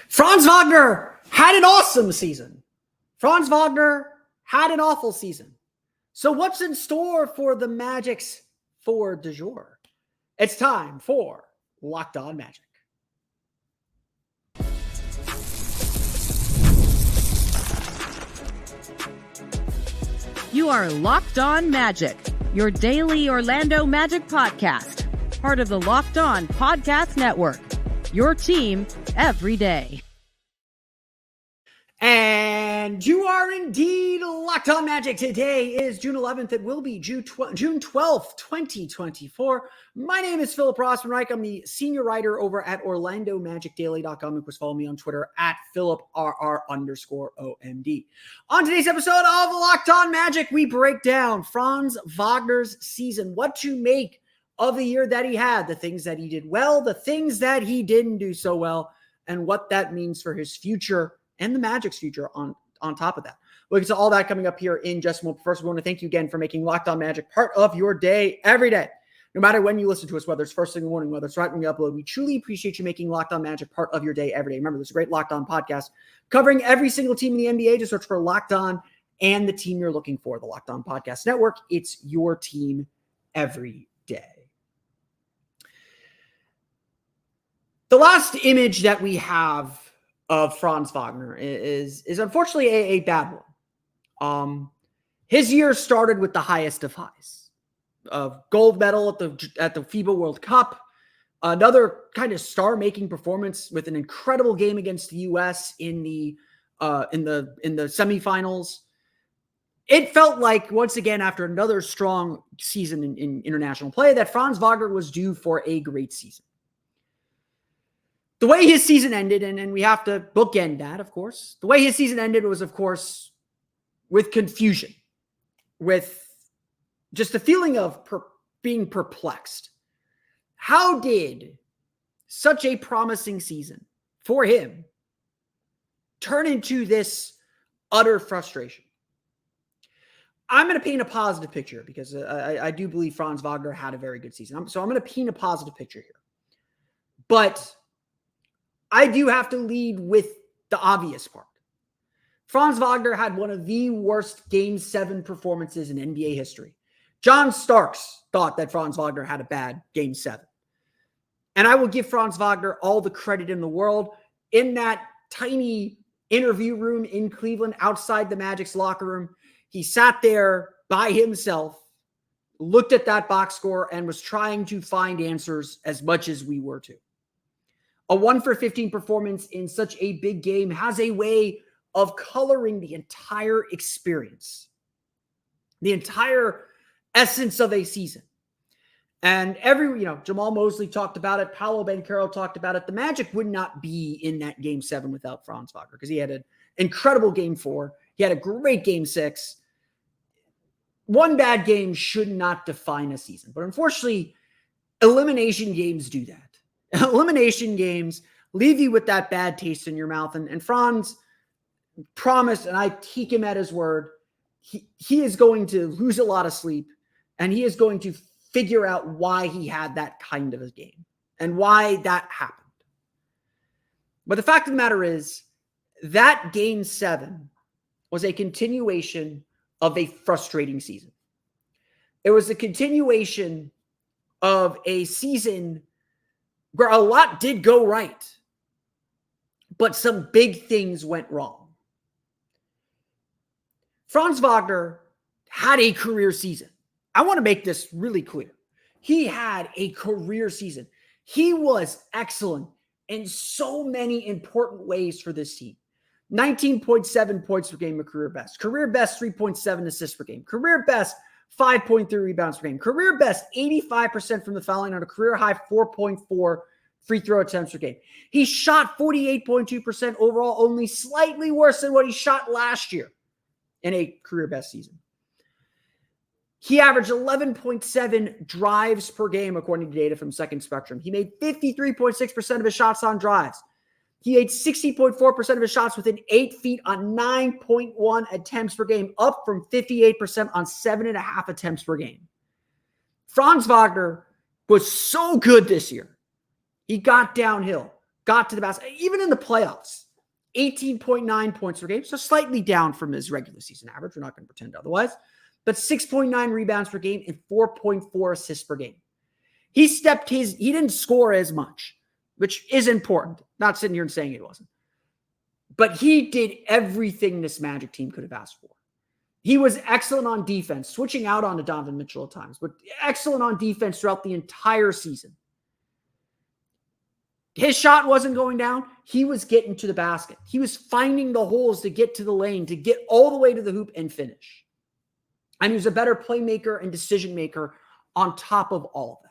Franz Wagner had an awesome season. Franz Wagner had an awful season. So what's in store for the Magic's forward du jour? It's time for Locked On Magic. You are Locked On Magic, your daily Orlando Magic podcast, part of the Locked On Podcast Network, your team every day. And you are indeed Locked On Magic. Today is June 11th. It will be June 12th, 2024. My name is Philip Rossman-Reich. I'm the senior writer over at OrlandoMagicDaily.com. You can follow me on Twitter at PhilipRR_OMD. On today's episode of Locked On Magic, we break down Franz Wagner's season, what to make of the year that he had, the things that he did well, the things that he didn't do so well, and what that means for his future and the Magic's future on top of that. We'll get to all that coming up here in just a moment. First, we want to thank you again for making Locked On Magic part of your day every day. No matter when you listen to us, whether it's first thing in the morning, whether it's right when you upload, we truly appreciate you making Locked On Magic part of your day every day. Remember, there's a great Locked On podcast covering every single team in the NBA. Just search for Locked On and the team you're looking for, the Locked On Podcast Network. It's your team every day. The last image that we have of Franz Wagner is unfortunately a bad one. His year started with the highest of highs, of gold medal at the FIBA World Cup, another kind of star-making performance with an incredible game against the U.S. in the semifinals. It felt like once again after another strong season in international play that Franz Wagner was due for a great season. The way his season ended, and we have to bookend that, of course. The way his season ended was, of course, with confusion, with just the feeling of being perplexed. How did such a promising season for him turn into this utter frustration? I'm going to paint a positive picture because I do believe Franz Wagner had a very good season. So I'm going to paint a positive picture here. But I do have to lead with the obvious part. Franz Wagner had one of the worst Game 7 performances in NBA history. John Starks thought that Franz Wagner had a bad Game 7. And I will give Franz Wagner all the credit in the world. In that tiny interview room in Cleveland, outside the Magic's locker room, he sat there by himself, looked at that box score, and was trying to find answers as much as we were too. A 1-for-15 performance in such a big game has a way of coloring the entire experience, the entire essence of a season. And Jamal Mosley talked about it. Paolo Banchero talked about it. The Magic would not be in that Game 7 without Franz Wagner because he had an incredible Game 4. He had a great Game 6. One bad game should not define a season. But unfortunately, elimination games do that. Elimination games leave you with that bad taste in your mouth. And Franz promised, and I take him at his word, he is going to lose a lot of sleep, and he is going to figure out why he had that kind of a game and why that happened. But the fact of the matter is that Game 7 was a continuation of a frustrating season. It was a continuation of a season where a lot did go right, but some big things went wrong. Franz Wagner had a career season. I want to make this really clear. He had a career season. He was excellent in so many important ways for this team. 19.7 points per game, a career best. Career best 3.7 assists per game. Career best 5.3 rebounds per game. Career best 85% from the foul line on a career high 4.4 free throw attempts per game. He shot 48.2% overall, only slightly worse than what he shot last year in a career best season. He averaged 11.7 drives per game, according to data from Second Spectrum. He made 53.6% of his shots on drives. He made 60.4% of his shots within 8 feet on 9.1 attempts per game, up from 58% on 7.5 attempts per game. Franz Wagner was so good this year. He got downhill, got to the basket, even in the playoffs, 18.9 points per game, so slightly down from his regular season average. We're not going to pretend otherwise, but 6.9 rebounds per game and 4.4 assists per game. He didn't score as much, which is important. Not sitting here and saying it wasn't. But he did everything this Magic team could have asked for. He was excellent on defense, switching out onto Donovan Mitchell at times, but excellent on defense throughout the entire season. His shot wasn't going down. He was getting to the basket. He was finding the holes to get to the lane, to get all the way to the hoop and finish. And he was a better playmaker and decision maker on top of all of that.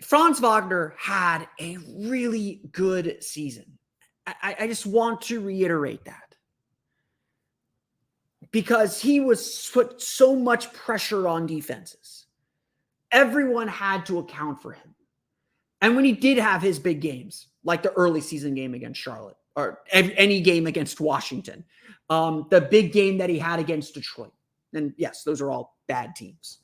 Franz Wagner had a really good season. I just want to reiterate that. Because he was put so much pressure on defenses. Everyone had to account for him. And when he did have his big games, like the early season game against Charlotte, or any game against Washington, the big game that he had against Detroit, and yes, those are all bad teams.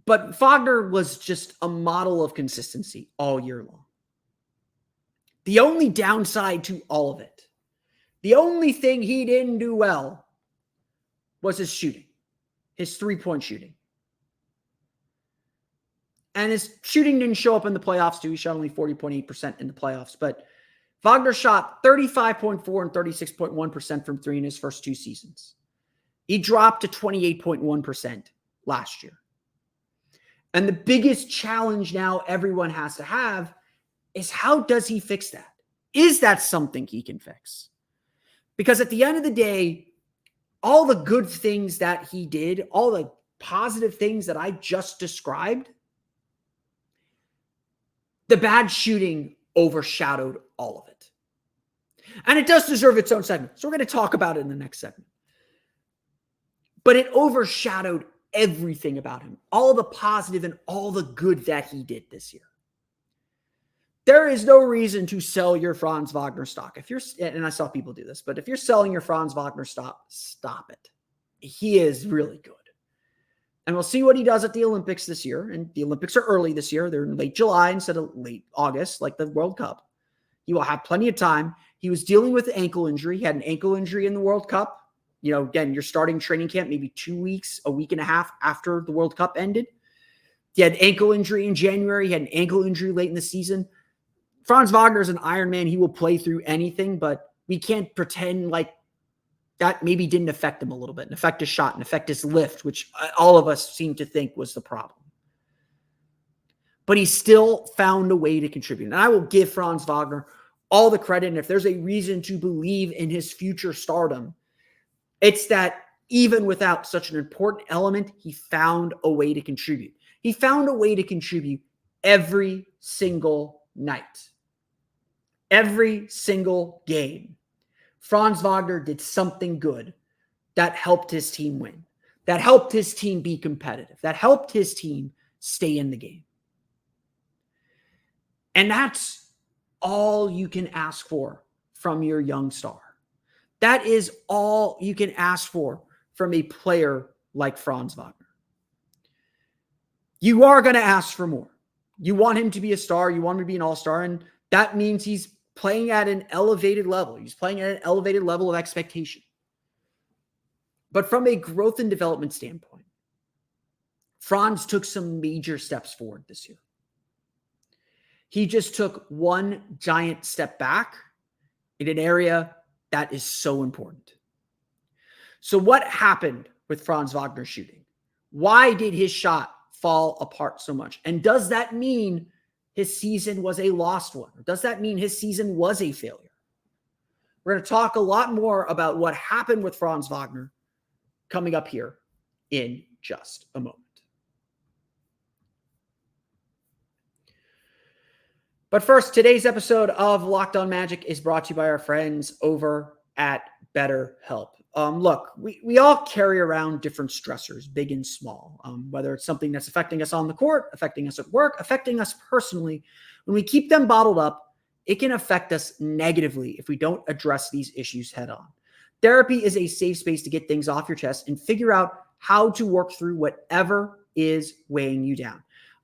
But Wagner was just a model of consistency all year long. The only downside to all of it, the only thing he didn't do well was his shooting, his three-point shooting. And his shooting didn't show up in the playoffs too. He shot only 40.8% in the playoffs. But Wagner shot 35.4 and 36.1% from three in his first two seasons. He dropped to 28.1% last year. And the biggest challenge now everyone has to have is, how does he fix that? Is that something he can fix? Because at the end of the day, all the good things that he did, all the positive things that I just described, the bad shooting overshadowed all of it. And it does deserve its own segment. So we're going to talk about it in the next segment. But it overshadowed everything about him, all the positive and all the good that he did this year. There is no reason to sell your Franz Wagner stock. And I saw people do this, but if you're selling your Franz Wagner stock, stop it. He is really good. And we'll see what he does at the Olympics this year. And the Olympics are early this year. They're in late July instead of late August, like the World Cup. He will have plenty of time. He was dealing with an ankle injury. He had an ankle injury in the World Cup. You know, again, you're starting training camp maybe 2 weeks, a week and a half after the World Cup ended. He had ankle injury in January. He had an ankle injury late in the season. Franz Wagner is an Iron Man. He will play through anything, but we can't pretend like that maybe didn't affect him a little bit, and affect his shot, and affect his lift, which all of us seem to think was the problem. But he still found a way to contribute. And I will give Franz Wagner all the credit. And if there's a reason to believe in his future stardom, it's that even without such an important element, he found a way to contribute. He found a way to contribute every single night. Every single game. Franz Wagner did something good that helped his team win, that helped his team be competitive, that helped his team stay in the game. And that's all you can ask for from your young star. That is all you can ask for from a player like Franz Wagner. You are going to ask for more. You want him to be a star. You want him to be an all-star. And that means he's playing at an elevated level. He's playing at an elevated level of expectation. But from a growth and development standpoint, Franz took some major steps forward this year. He just took one giant step back in an area that is so important. So what happened with Franz Wagner's shooting? Why did his shot fall apart so much? And does that mean his season was a lost one? Or does that mean his season was a failure? We're going to talk a lot more about what happened with Franz Wagner coming up here in just a moment. But first, today's episode of Locked On Magic is brought to you by our friends over at BetterHelp. Look, we all carry around different stressors, big and small, whether it's something that's affecting us on the court, affecting us at work, affecting us personally. When we keep them bottled up, it can affect us negatively if we don't address these issues head on. Therapy is a safe space to get things off your chest and figure out how to work through whatever is weighing you down.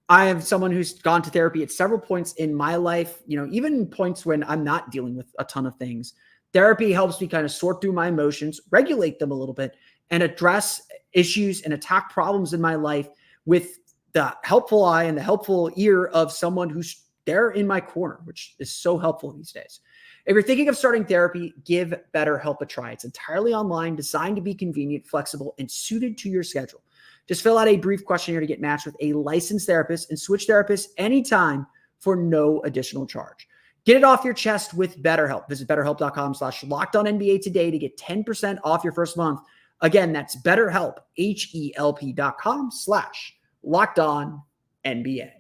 I am someone who's gone to therapy at several points in my life, even points when I'm not dealing with a ton of things. Therapy helps me kind of sort through my emotions, regulate them a little bit, and address issues and attack problems in my life with the helpful eye and the helpful ear of someone who's there in my corner, which is so helpful these days. If you're thinking of starting therapy, give BetterHelp a try. It's entirely online, designed to be convenient, flexible, and suited to your schedule. Just fill out a brief questionnaire to get matched with a licensed therapist and switch therapists anytime for no additional charge. Get it off your chest with BetterHelp. Visit BetterHelp.com/LockedOnNBA today to get 10% off your first month. Again, that's BetterHelp, HELP.com/LockedOnNBA.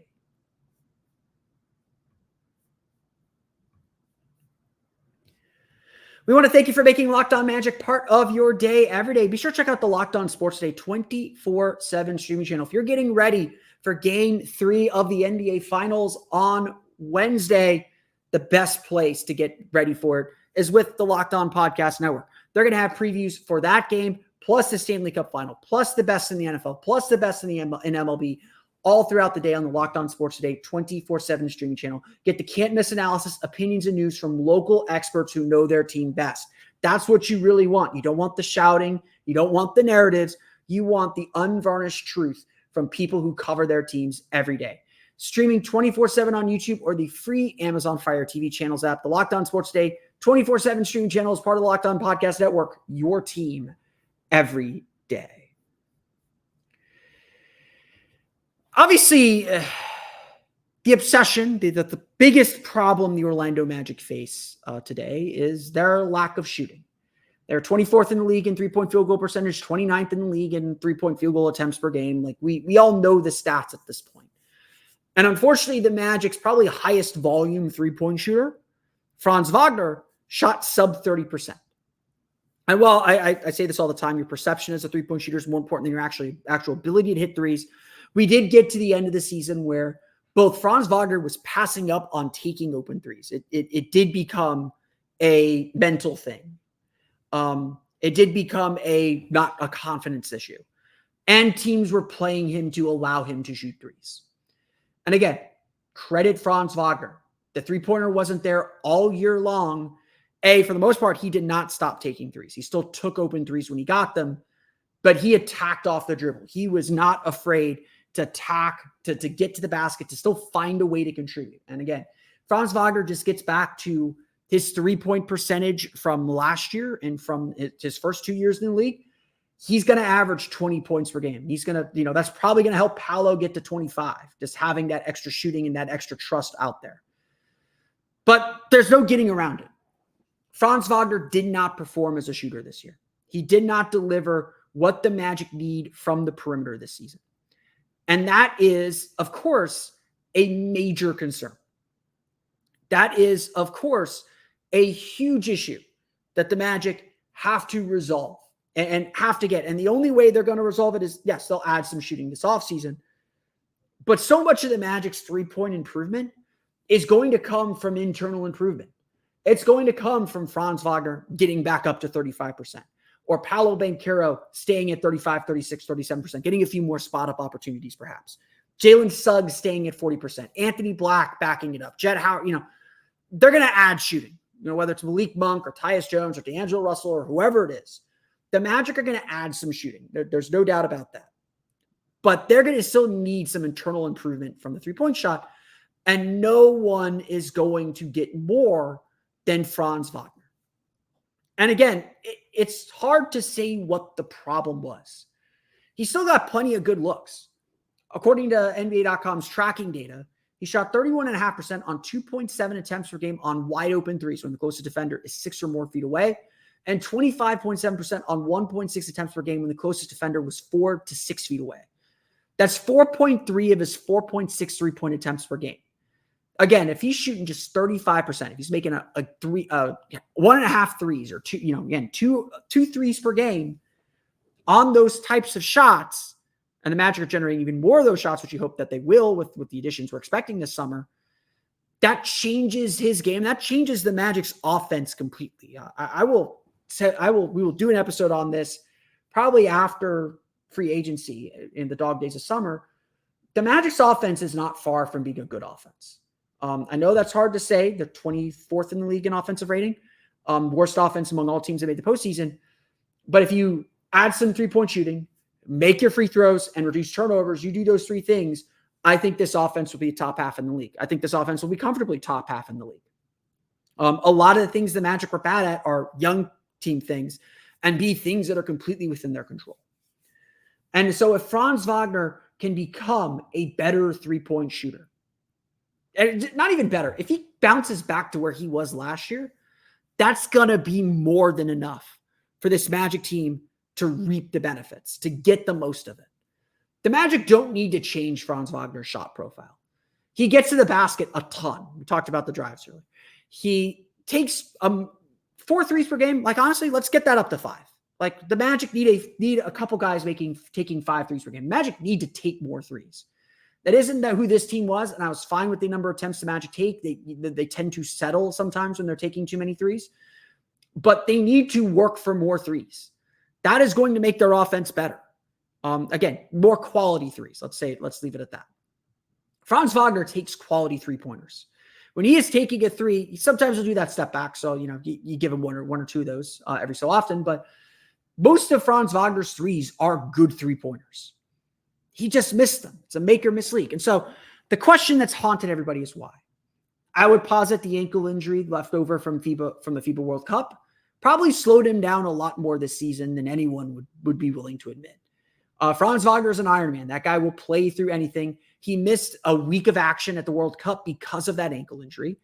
We want to thank you for making Locked On Magic part of your day every day. Be sure to check out the Locked On Sports Today 24/7 streaming channel. If you're getting ready for Game 3 of the NBA Finals on Wednesday, the best place to get ready for it is with the Locked On Podcast Network. They're going to have previews for that game, plus the Stanley Cup Final, plus the best in the NFL, plus the best in MLB, all throughout the day on the Locked On Sports Today 24/7 streaming channel. Get the can't-miss analysis, opinions, and news from local experts who know their team best. That's what you really want. You don't want the shouting. You don't want the narratives. You want the unvarnished truth from people who cover their teams every day. Streaming 24/7 on YouTube or the free Amazon Fire TV channels app. The Locked On Sports Today 24/7 streaming channel is part of the Locked On Podcast Network, your team every day. Obviously, the obsession, the biggest problem the Orlando Magic face today is their lack of shooting. They're 24th in the league in three-point field goal percentage, 29th in the league in three-point field goal attempts per game. Like we all know the stats at this point. And unfortunately, the Magic's probably highest volume three-point shooter, Franz Wagner, shot sub 30%. And while I say this all the time, your perception as a three-point shooter is more important than your actual ability to hit threes. We did get to the end of the season where both Franz Wagner was passing up on taking open threes. It did become a mental thing. It did become not a confidence issue. And teams were playing him to allow him to shoot threes. And again, credit Franz Wagner. The three-pointer wasn't there all year long. For the most part, he did not stop taking threes. He still took open threes when he got them, but he attacked off the dribble. He was not afraid to attack, to get to the basket, to still find a way to contribute. And again, Franz Wagner just gets back to his three-point percentage from last year and from his first 2 years in the league. He's going to average 20 points per game. He's going to, that's probably going to help Paolo get to 25, just having that extra shooting and that extra trust out there. But there's no getting around it. Franz Wagner did not perform as a shooter this year. He did not deliver what the Magic need from the perimeter this season. And that is, of course, a major concern. That is, of course, a huge issue that the Magic have to resolve and have to get. And the only way they're going to resolve it is, yes, they'll add some shooting this offseason. But so much of the Magic's three-point improvement is going to come from internal improvement. It's going to come from Franz Wagner getting back up to 35%. Or Paolo Banchero staying at 35, 36, 37%, getting a few more spot-up opportunities perhaps. Jalen Suggs staying at 40%. Anthony Black backing it up. Jett Howard, they're going to add shooting. Whether it's Malik Monk or Tyus Jones or D'Angelo Russell or whoever it is. The Magic are going to add some shooting. There's no doubt about that. But they're going to still need some internal improvement from the three-point shot. And no one is going to get more than Franz Wagner. And again, it's hard to say what the problem was. He still got plenty of good looks. According to NBA.com's tracking data, he shot 31.5% on 2.7 attempts per game on wide open threes when the closest defender is 6 or more feet away, and 25.7% on 1.6 attempts per game when the closest defender was 4 to 6 feet away. That's 4.3 of his 4.6 3-point attempts per game. Again, if he's shooting just 35%, if he's making 1.5 threes or two threes per game on those types of shots, and the Magic are generating even more of those shots, which you hope that they will with the additions we're expecting this summer, that changes his game. That changes the Magic's offense completely. We will do an episode on this probably after free agency in the dog days of summer. the Magic's offense is not far from being a good offense. I know that's hard to say. They're 24th in the league in offensive rating. Worst offense among all teams that made the postseason. But if you add some three-point shooting, make your free throws, and reduce turnovers, you do those three things, I think this offense will be top half in the league. I think this offense will be comfortably top half in the league. A lot of the things the Magic were bad at are young team things and B, things that are completely within their control. And so if Franz Wagner can become a better three-point shooter, and not even better, if he bounces back to where he was last year, that's going to be more than enough for this Magic team to reap the benefits, to get the most of it. The Magic don't need to change Franz Wagner's shot profile. He gets to the basket a ton. We talked about the drives earlier. He takes 4 threes per game. Like, honestly, let's get that up to 5. Like, the Magic need a couple guys taking 5 threes per game. Magic need to take more threes. That isn't who this team was, and I was fine with the number of attempts the Magic take. They tend to settle sometimes when they're taking too many threes. But they need to work for more threes. That is going to make their offense better. Again, more quality threes. Let's leave it at that. Franz Wagner takes quality three-pointers. When he is taking a three, sometimes he'll do that step back. So, you give him one or two of those every so often. But most of Franz Wagner's threes are good three-pointers. He just missed them. It's a make or miss league. And so the question that's haunted everybody is why. I would posit the ankle injury left over from the FIBA World Cup probably slowed him down a lot more this season than anyone would be willing to admit. Franz Wagner is an Iron Man. That guy will play through anything. He missed a week of action at the World Cup because of that ankle injury.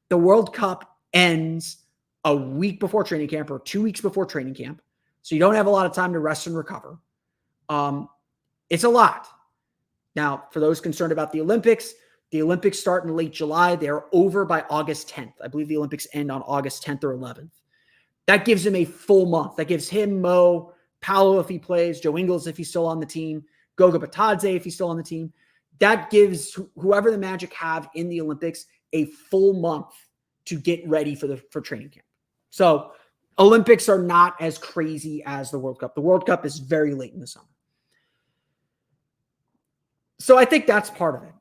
The World Cup ends a week before training camp or 2 weeks before training camp. So you don't have a lot of time to rest and recover. It's a lot. Now, for those concerned about the Olympics start in late July. They're over by August 10th. I believe the Olympics end on August 10th or 11th. That gives him a full month. That gives him, Mo, Paolo if he plays, Joe Ingles if he's still on the team, Goga Batadze if he's still on the team. That gives whoever the Magic have in the Olympics a full month to get ready for training camp. So Olympics are not as crazy as the World Cup. The World Cup is very late in the summer. So I think that's part of it.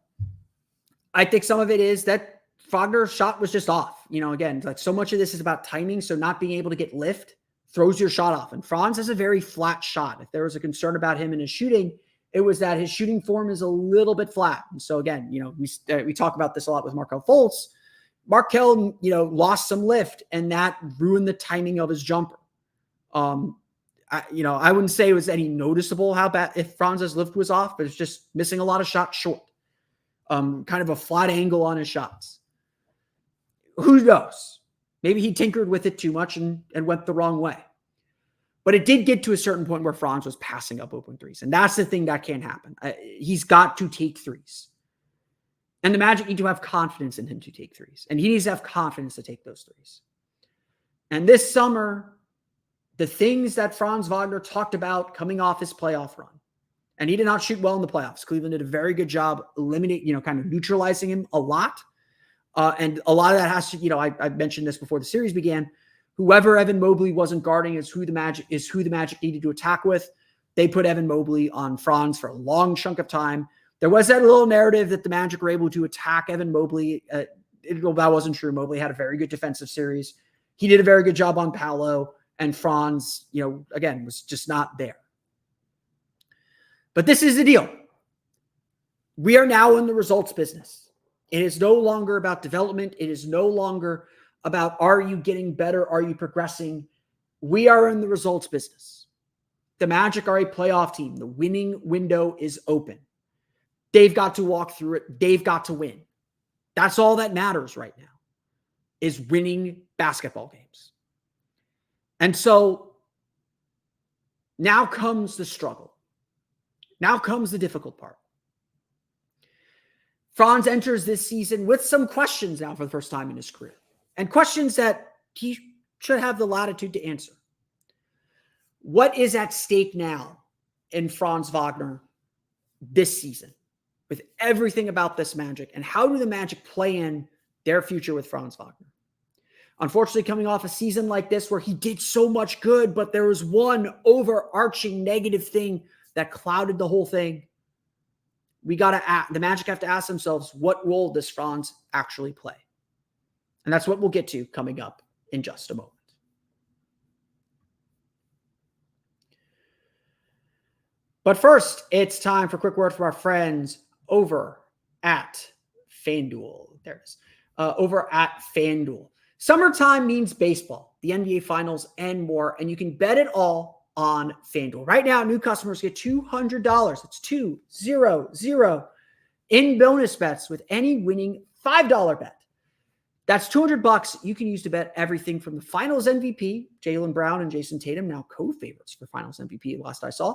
I think some of it is that Wagner's shot was just off. Again, like so much of this is about timing. So not being able to get lift throws your shot off. And Franz has a very flat shot. If there was a concern about him and his shooting, it was that his shooting form is a little bit flat. And so again, we talk about this a lot with Markelle Fultz. Markelle, lost some lift and that ruined the timing of his jumper. I wouldn't say it was any noticeable how bad if Franz's lift was off, but it's just missing a lot of shots short. Kind of a flat angle on his shots. Who knows? Maybe he tinkered with it too much and went the wrong way. But it did get to a certain point where Franz was passing up open threes. And that's the thing that can't happen. He's got to take threes. And the Magic need to have confidence in him to take threes. And he needs to have confidence to take those threes. And this summer, the things that Franz Wagner talked about coming off his playoff run, and he did not shoot well in the playoffs. Cleveland did a very good job kind of neutralizing him a lot. And a lot of that has to, I mentioned this before the series began. Whoever Evan Mobley wasn't guarding is who the Magic needed to attack with. They put Evan Mobley on Franz for a long chunk of time. There was that little narrative that the Magic were able to attack Evan Mobley. That wasn't true. Mobley had a very good defensive series. He did a very good job on Paolo, and Franz, again, was just not there. But this is the deal. We are now in the results business. It is no longer about development. It is no longer about, are you getting better? Are you progressing? We are in the results business. The Magic are a playoff team. The winning window is open. They've got to walk through it. They've got to win. That's all that matters right now, is winning basketball games. And so now comes the struggle. Now comes the difficult part. Franz enters this season with some questions now for the first time in his career, and questions that he should have the latitude to answer. What is at stake now in Franz Wagner this season with everything about this Magic, and how do the Magic play in their future with Franz Wagner? Unfortunately, coming off a season like this where he did so much good, but there was one overarching negative thing that clouded the whole thing. the Magic have to ask themselves, what role does Franz actually play? And that's what we'll get to coming up in just a moment. But first, it's time for a quick word from our friends over at FanDuel. There it is. Over at FanDuel. Summertime means baseball, the NBA Finals, and more, and you can bet it all on FanDuel. Right now, new customers get $200. It's 200 in bonus bets with any winning $5 bet. That's $200 you can use to bet everything from the Finals MVP, Jaylen Brown and Jason Tatum, now co-favorites for Finals MVP last I saw,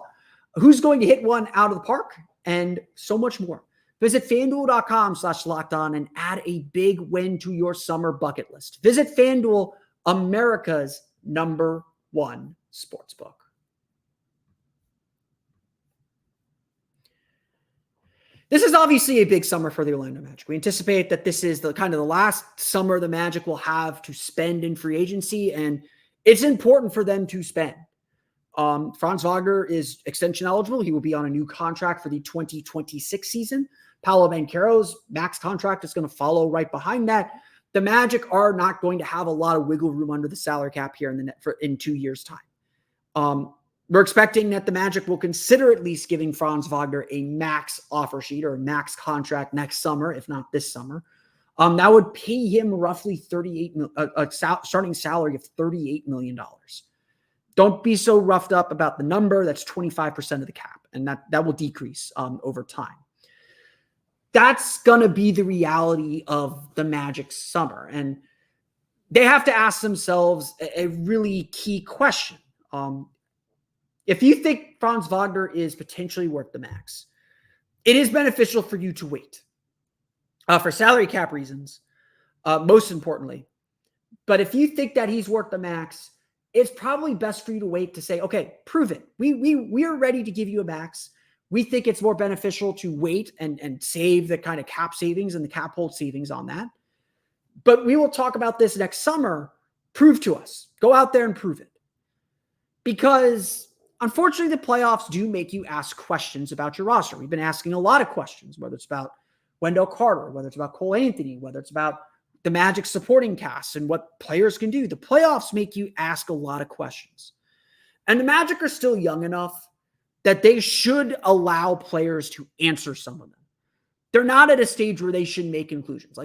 who's going to hit one out of the park, and so much more. Visit FanDuel.com/lockedon and add a big win to your summer bucket list. Visit FanDuel, America's #1 sportsbook. This is obviously a big summer for the Orlando Magic. We anticipate that this is the last summer the Magic will have to spend in free agency, and it's important for them to spend. Franz Wagner is extension eligible. He will be on a new contract for the 2026 season. Paolo Banchero's max contract is going to follow right behind that. The Magic are not going to have a lot of wiggle room under the salary cap here in 2 years' time. We're expecting that the Magic will consider at least giving Franz Wagner a max offer sheet or a max contract next summer, if not this summer. That would pay him roughly starting salary of $38 million. Don't be so roughed up about the number. That's 25% of the cap, and that will decrease over time. That's going to be the reality of the Magic's summer, and they have to ask themselves a really key question. If you think Franz Wagner is potentially worth the max, it is beneficial for you to wait for salary cap reasons, most importantly. But if you think that he's worth the max, it's probably best for you to wait to say, okay, prove it. We are ready to give you a max. We think it's more beneficial to wait and save the kind of cap savings and the cap hold savings on that. But we will talk about this next summer. Prove to us. Go out there and prove it. Because unfortunately, the playoffs do make you ask questions about your roster. We've been asking a lot of questions, whether it's about Wendell Carter, whether it's about Cole Anthony, whether it's about the Magic supporting cast and what players can do. The playoffs make you ask a lot of questions. And the Magic are still young enough that they should allow players to answer some of them. They're not at a stage where they should make conclusions.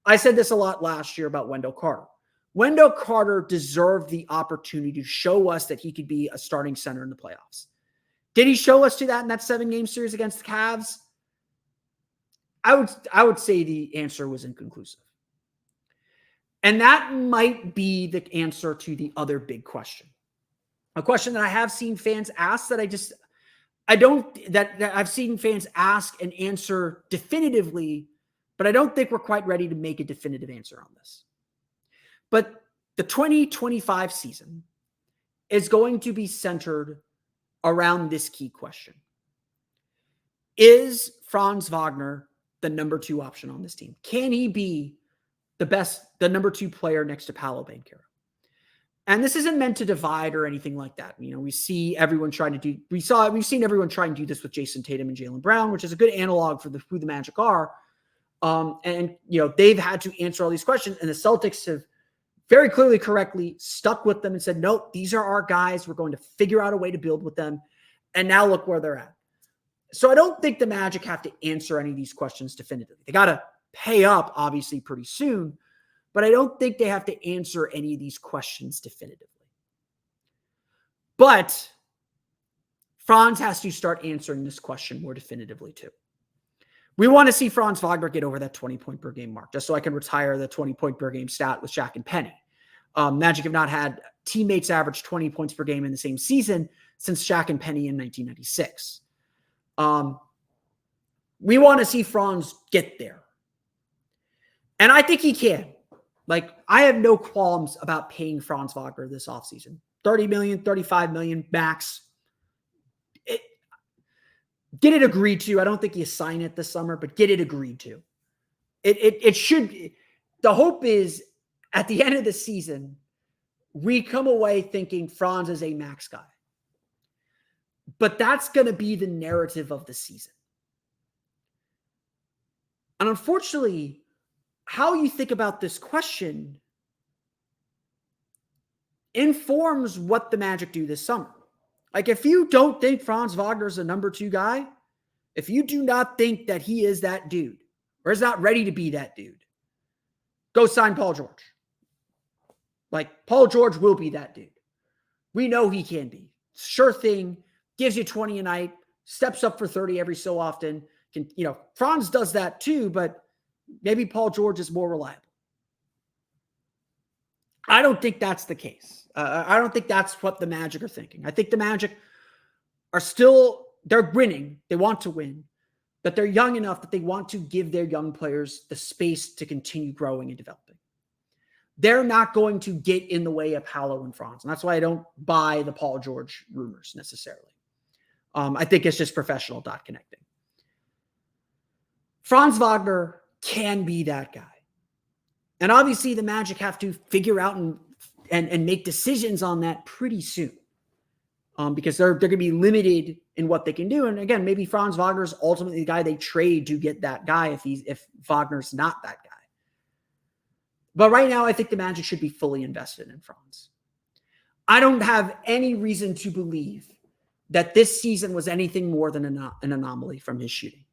I said this a lot last year about Wendell Carter. Wendell Carter deserved the opportunity to show us that he could be a starting center in the playoffs. Did he show us to that in that 7-game series against the Cavs? I would say the answer was inconclusive. And that might be the answer to the other big question. A question that I have seen fans ask that I've seen fans ask and answer definitively, but I don't think we're quite ready to make a definitive answer on this. But the 2025 season is going to be centered around this key question. Is Franz Wagner the number 2 option on this team? Can he be the number 2 player next to Paolo Banchero? And this isn't meant to divide or anything like that. We've seen everyone trying to do this with Jason Tatum and Jaylen Brown, which is a good analog for who the Magic are. They've had to answer all these questions, and the Celtics have very clearly, correctly stuck with them and said, nope, these are our guys. We're going to figure out a way to build with them. And now look where they're at. So I don't think the Magic have to answer any of these questions definitively. They got to pay up, obviously, pretty soon. But I don't think they have to answer any of these questions definitively. But Franz has to start answering this question more definitively, too. We want to see Franz Wagner get over that 20-point per game mark, just so I can retire the 20-point per game stat with Shaq and Penny. Magic have not had teammates average 20 points per game in the same season since Shaq and Penny in 1996. We want to see Franz get there. And I think he can. I have no qualms about paying Franz Wagner this offseason. $30 million, $35 million max. Get it agreed to. I don't think you sign it this summer, but get it agreed to. It should be. The hope is at the end of the season, we come away thinking Franz is a max guy. But that's going to be the narrative of the season. And unfortunately, how you think about this question informs what the Magic do this summer. Like, if you don't think Franz Wagner is a number 2 guy, if you do not think that he is that dude or is not ready to be that dude, go sign Paul George. Like, Paul George will be that dude. We know he can be. Sure thing, gives you 20 a night, steps up for 30 every so often. Franz does that too, but maybe Paul George is more reliable. I don't think that's the case. I don't think that's what the Magic are thinking. I think the Magic are still, they're winning. They want to win, but they're young enough that they want to give their young players the space to continue growing and developing. They're not going to get in the way of Paolo and Franz. And that's why I don't buy the Paul George rumors necessarily. I think it's just professional dot connecting. Franz Wagner can be that guy. And obviously the Magic have to figure out and make decisions on that pretty soon. Because they're going to be limited in what they can do. And again, maybe Franz Wagner is ultimately the guy they trade to get that guy if Wagner's not that guy. But right now, I think the Magic should be fully invested in Franz. I don't have any reason to believe that this season was anything more than an anomaly from his shooting.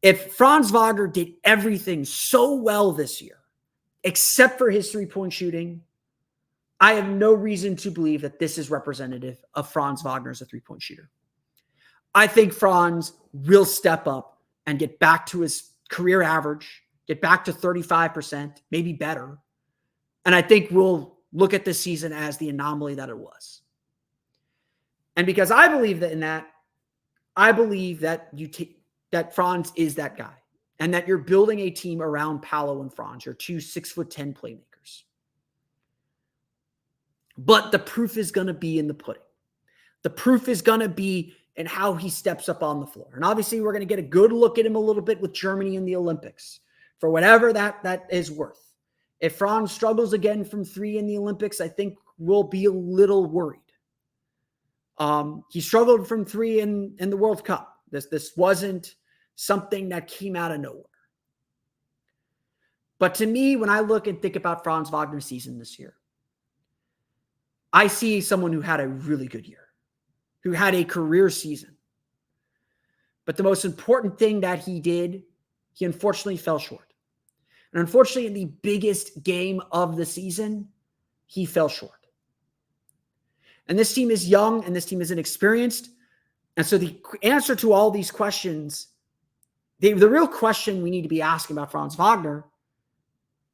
If Franz Wagner did everything so well this year, except for his three-point shooting, I have no reason to believe that this is representative of Franz Wagner as a three-point shooter. I think Franz will step up and get back to his career average, get back to 35%, maybe better. And I think we'll look at this season as the anomaly that it was. And because I believe that in that, I believe that that Franz is that guy and that you're building a team around Paolo and Franz, your 2 6'10" playmakers. But the proof is going to be in the pudding. The proof is going to be in how he steps up on the floor. And obviously we're going to get a good look at him a little bit with Germany in the Olympics for whatever that is worth. If Franz struggles again from 3 in the Olympics, I think we'll be a little worried. He struggled from 3 in the World Cup. This wasn't something that came out of nowhere. But to me, when I look and think about Franz Wagner's season this year, I see someone who had a really good year, who had a career season. But the most important thing that he did, he unfortunately fell short. And unfortunately, in the biggest game of the season, he fell short. And this team is young and this team is inexperienced. And so the answer to all these questions, the real question we need to be asking about Franz Wagner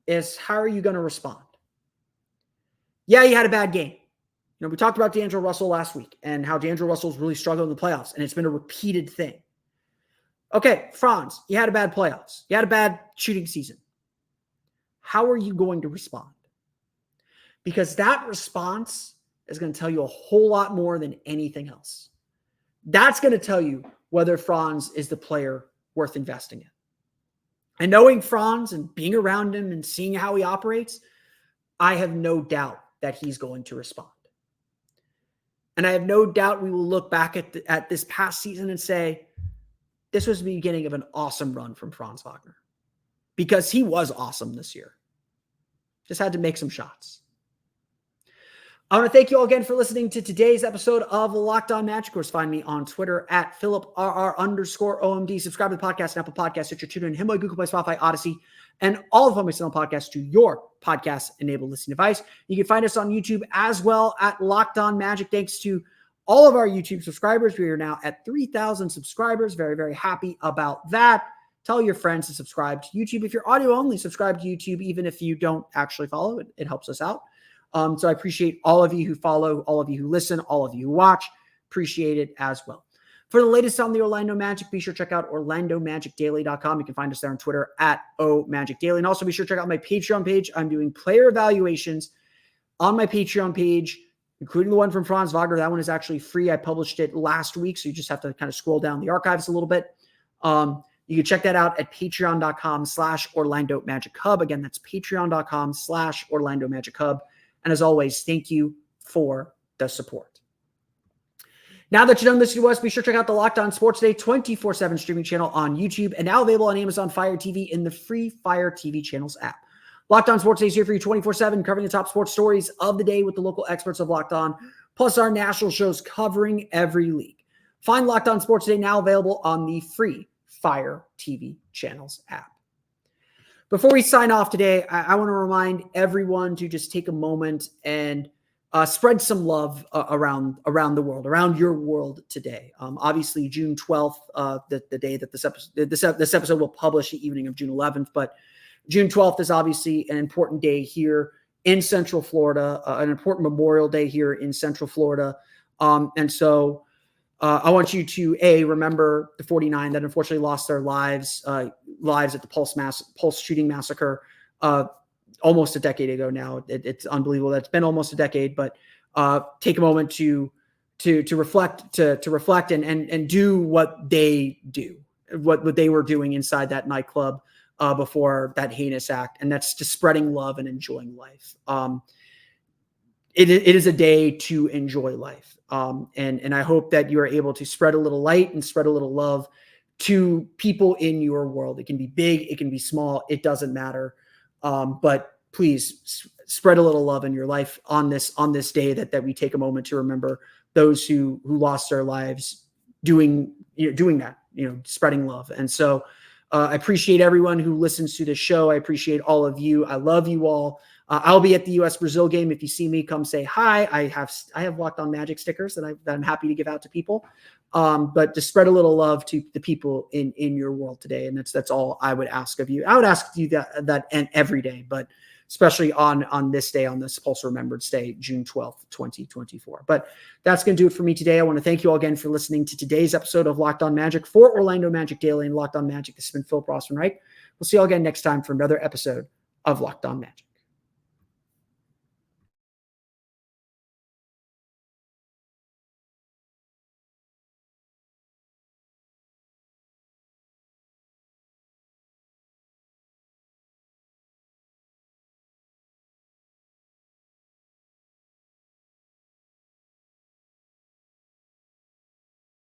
is, how are you going to respond? Yeah, he had a bad game. We talked about D'Angelo Russell last week and how D'Angelo Russell's really struggled in the playoffs, and it's been a repeated thing. Okay, Franz, you had a bad playoffs. You had a bad shooting season. How are you going to respond? Because that response is going to tell you a whole lot more than anything else. That's going to tell you whether Franz is the player worth investing in. And knowing Franz and being around him and seeing how he operates, I have no doubt that he's going to respond. And I have no doubt we will look back at this past season and say, this was the beginning of an awesome run from Franz Wagner. Because he was awesome this year. Just had to make some shots. I want to thank you all again for listening to today's episode of Locked On Magic. Of course, find me on Twitter at PhilipRR_OMD. Subscribe to the podcast and Apple Podcasts, Stitcher, TuneIn, Himalaya, Google Play, Spotify, Odyssey, and all of my channel podcasts to your podcast-enabled listening device. You can find us on YouTube as well at Locked On Magic. Thanks to all of our YouTube subscribers. We are now at 3,000 subscribers. Very, very happy about that. Tell your friends to subscribe to YouTube. If you're audio only, subscribe to YouTube, even if you don't actually follow it. It helps us out. So I appreciate all of you who follow, all of you who listen, all of you who watch. Appreciate it as well. For the latest on the Orlando Magic, be sure to check out OrlandoMagicDaily.com. You can find us there on Twitter at OMagicDaily. And also be sure to check out my Patreon page. I'm doing player evaluations on my Patreon page, including the one from Franz Wagner. That one is actually free. I published it last week, so you just have to kind of scroll down the archives a little bit. You can check that out at patreon.com/OrlandoMagicHub. Again, that's patreon.com/OrlandoMagicHub. And as always, thank you for the support. Now that you're done listening to us, be sure to check out the Locked On Sports Day 24/7 streaming channel on YouTube and now available on Amazon Fire TV in the free Fire TV channels app. Locked On Sports Day is here for you 24/7, covering the top sports stories of the day with the local experts of Locked On, plus our national shows covering every league. Find Locked On Sports Day now available on the free Fire TV channels app. Before we sign off today, I want to remind everyone to just take a moment and spread some love around the world, around your world today. Obviously, June 12th, the day that this episode will publish, the evening of June 11th, but June 12th is obviously an important day here in Central Florida, an important Memorial Day here in Central Florida. And so I want you to, remember the 49 that unfortunately lost their lives at the Pulse shooting massacre almost a decade ago now. It's unbelievable. That's been almost a decade, but take a moment to reflect and do what they do, what they were doing inside that nightclub before that heinous act. And that's just spreading love and enjoying life. It is a day to enjoy life. And I hope that you are able to spread a little light and spread a little love to people in your world. It can be big, it can be small, it doesn't matter. But please spread a little love in your life on this day that we take a moment to remember those who lost their lives doing that, spreading love. And so I appreciate everyone who listens to this show. I appreciate all of you. I love you all. I'll be at the U.S.-Brazil game. If you see me, come say hi. I have Locked On Magic stickers that I'm happy to give out to people. But to spread a little love to the people in your world today. And that's all I would ask of you. I would ask you that and every day, but especially on this day, on this Pulse Remembrance Day, June 12th, 2024. But that's going to do it for me today. I want to thank you all again for listening to today's episode of Locked On Magic for Orlando Magic Daily and Locked On Magic. This has been Phil Rossman-Wright. We'll see you all again next time for another episode of Locked On Magic.